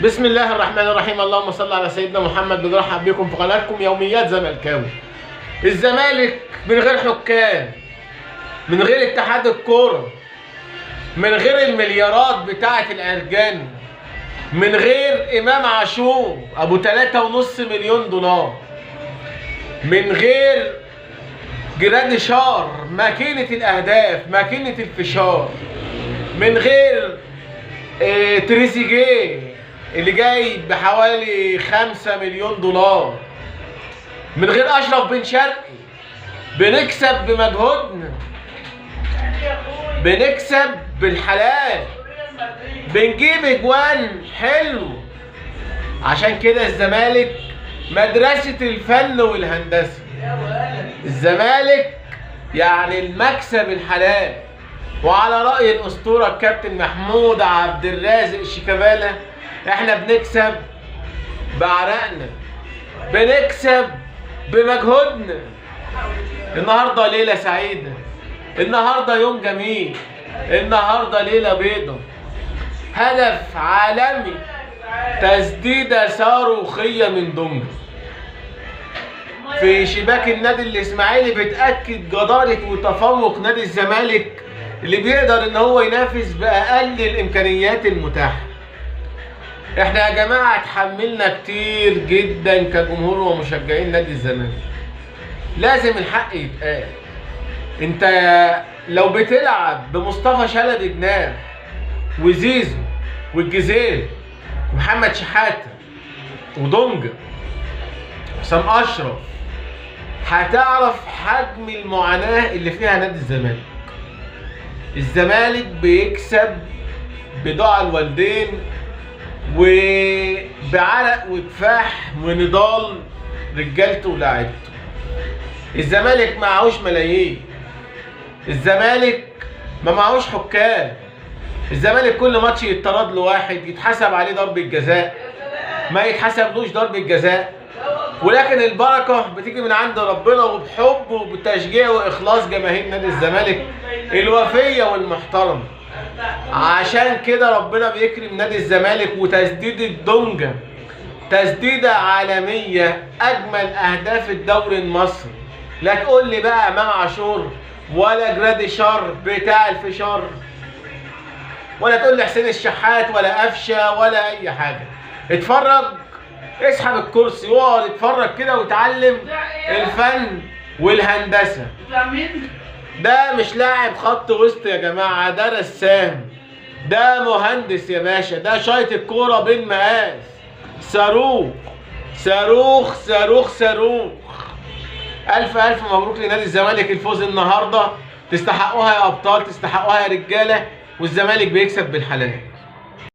بسم الله الرحمن الرحيم. اللهم صل على سيدنا محمد. بنرحب بكم في قناتكم يوميات زملكاوي. الزمالك من غير حكام، من غير اتحاد الكوره، من غير المليارات بتاعه الارجان، من غير امام عاشور ابو 3.5 مليون دولار، من غير جراديشار ماكينه الاهداف، ماكينه الفشار، من غير تريزيجيه اللي جاي بحوالي 5 مليون دولار، من غير اشرف بن شرقي. بنكسب بمجهودنا، بنكسب بالحلال، بنجيب اجوان حلو. عشان كده الزمالك مدرسة الفن والهندسة. الزمالك يعني المكسب الحلال. وعلى رأي الأسطورة الكابتن محمود عبد الرازق شيكابالا، احنا بنكسب بعرقنا، بنكسب بمجهودنا. النهارده ليلة سعيدة، النهارده يوم جميل، النهارده ليلة بيضة. هدف عالمي، تسديدة صاروخية من دونجا في شباك النادي الاسماعيلي، بتأكد جدارة وتفوق نادي الزمالك اللي بيقدر ان هو ينافس بأقل الامكانيات المتاحة. احنا يا جماعة اتحملنا كتير جدا كجمهور ومشجعين نادي الزمالك. لازم الحق يتقال. انت لو بتلعب بمصطفى شلبي جناح وزيزو والجزيري ومحمد شحاتة ودونجا وحسام اشرف، هتعرف حجم المعاناة اللي فيها نادي الزمالك. الزمالك بيكسب بدعاء الوالدين وبعرق وكفاح ونضال رجالته ولاعيبته. الزمالك معهوش ملايين، الزمالك ما معهوش حكام. الزمالك كل ماتش يتطرد له واحد يتحسب عليه ضربة جزاء، ما يتحسبلوش ضربة جزاء، ولكن البركة بتيجي من عند ربنا وبحب وبتشجيع واخلاص جماهير نادي الزمالك الوفية والمحترمة. عشان كده ربنا بيكرم نادي الزمالك. وتسديدة دونجا تسديدة عالمية، اجمل اهداف الدوري المصري. لا تقول لي بقى امام عاشور ولا جراديشار بتاع الفشار، ولا تقول لي حسين الشحات ولا قفشه ولا اي حاجه. اتفرج، اسحب الكرسي واقعد اتفرج كده وتعلم الفن والهندسه. ده مش لاعب خط وسط يا جماعه، ده رسام، ده مهندس يا باشا، ده شايط الكوره بالمقاس. صاروخ صاروخ صاروخ صاروخ. الف الف مبروك لنادي الزمالك الفوز النهارده. تستحقوها يا ابطال، تستحقوها يا رجاله، والزمالك بيكسب بالحلال.